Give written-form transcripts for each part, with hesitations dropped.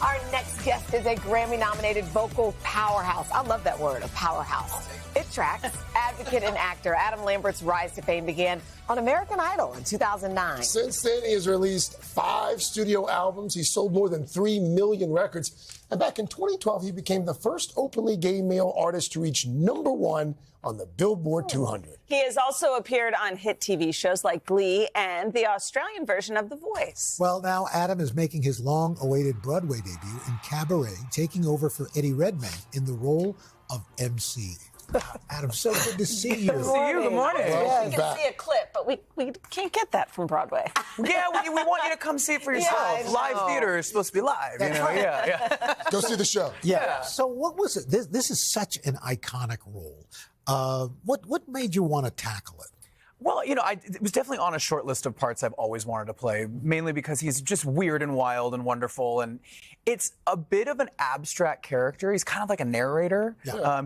Our next guest is a Grammy-nominated vocal powerhouse. I love that word, a powerhouse. It tracks. Advocate and actor Adam Lambert's rise to fame began on American Idol in 2009. Since then, he has released 5 studio albums. He sold more than 3 million records. And back in 2012, he became the first openly gay male artist to reach #1 on the Billboard 200. He has also appeared on hit TV shows like Glee and the Australian version of The Voice. Well, now Adam is making his long-awaited Broadway debut in Cabaret, taking over for Eddie Redmayne in the role of MC. Adam, so good to see you. Good to see you. Good morning. Well, we can see a clip, but we can't get that from Broadway. Yeah, we want you to come see it for yourself. Yeah, live theater is supposed to be live. That's right. Yeah. Go see the show. Yeah. So what was it? This is such an iconic role. What made you want to tackle it? Well, it was definitely on a short list of parts I've always wanted to play, mainly because he's just weird and wild and wonderful. And it's a bit of an abstract character. He's kind of like a narrator. Yeah.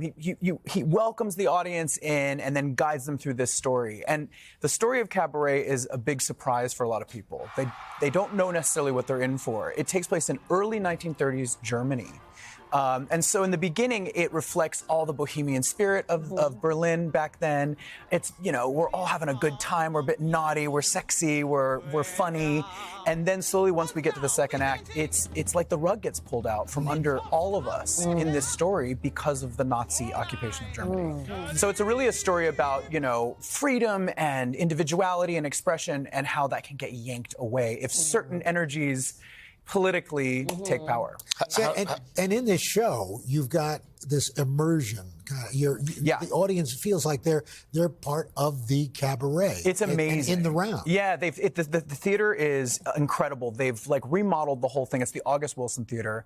He welcomes the audience in and then guides them through this story. And the story of Cabaret is a big surprise for a lot of people. They don't know necessarily what they're in for. It takes place in early 1930s Germany. And so in the beginning, it reflects all the bohemian spirit of Berlin back then. It's, we're all having a good time. We're a bit naughty. We're sexy. We're funny. And then slowly, once we get to the second act, it's like the rug gets pulled out from under all of us in this story because of the Nazi occupation of Germany. So it's really a story about, freedom and individuality and expression and how that can get yanked away if certain energies politically take power. And in this show, you've got this immersion. The audience feels like they're part of the cabaret. It's amazing. And in the round. Yeah, the theater is incredible. They've remodeled the whole thing. It's the August Wilson Theater,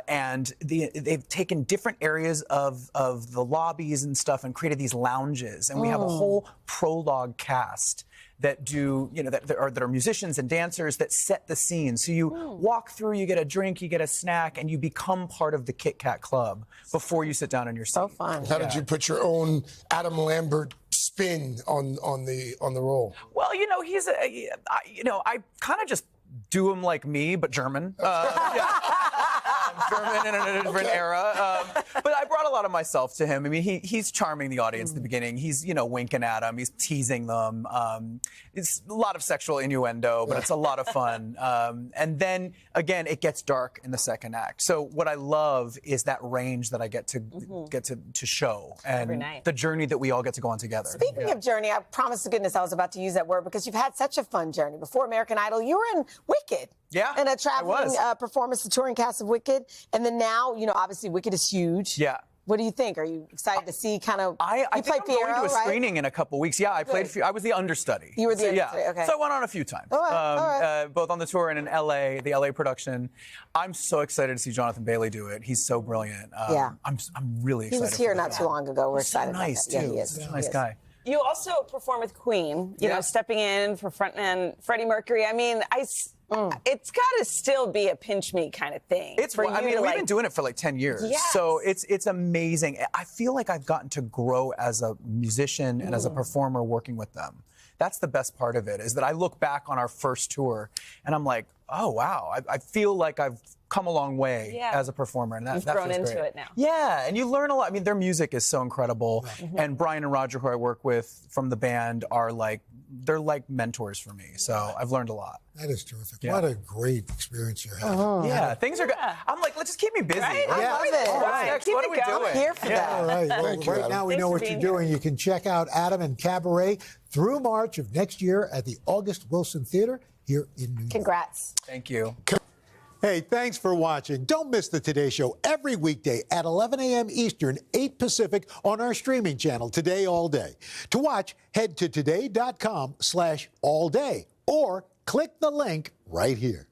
and they've taken different areas of the lobbies and stuff and created these lounges. And we have a whole prologue cast that do, that are musicians and dancers that set the scene. So you walk through, you get a drink, you get a snack, and you become part of the Kit Kat Club before you sit down in your seat. So fun. How did you put your own Adam Lambert spin on the role? Well, he's I kind of just do him like me, but German. German in a different era. But I brought a lot of myself to him. I mean, he's charming the audience at the beginning. He's, winking at them. He's teasing them. It's a lot of sexual innuendo, but it's a lot of fun. And then, again, it gets dark in the second act. So what I love is that range that I get to show and the journey that we all get to go on together. Speaking of journey, I promise to goodness I was about to use that word because you've had such a fun journey. Before American Idol, you were in Wicked. Yeah, and a traveling performance, the touring cast of Wicked. And then now, obviously Wicked is huge. Yeah. What do you think? Are you excited to see kind of... I think I'm going to a screening in a couple weeks. Yeah, I played... I was the understudy. You were the understudy, okay. So I went on a few times. All right. Both on the tour and in L.A., the L.A. production. I'm so excited to see Jonathan Bailey do it. He's so brilliant. I'm really excited. He was here not too long ago. We're excited about that. Nice, too. Yeah, he is. Such a nice guy. You also perform with Queen, stepping in for frontman Freddie Mercury. I mean, it's got to still be a pinch me kind of thing. We've been doing it for 10 years. Yes. So it's amazing. I feel like I've gotten to grow as a musician and as a performer working with them. That's the best part of it, is that I look back on our first tour and I'm like, oh, wow, I feel like I've come a long way as a performer. And You've grown into it now. Yeah, and you learn a lot. I mean, their music is so incredible. And Brian and Roger, who I work with from the band, are they're like mentors for me. So I've learned a lot. That is terrific. Yeah. What a great experience you're having. Yeah, things are good. I'm like, let's just keep me busy. Right? I love it. What's next? What are we doing? I'm here for that. All right. Well, right now we know what you're doing. You can check out Adam and Cabaret through March of next year at the August Wilson Theater here in New York. Congrats. Thank you. Hey, thanks for watching. Don't miss the Today Show every weekday at 11 a.m. Eastern, 8 Pacific on our streaming channel, Today All Day. To watch, head to today.com/allday or click the link right here.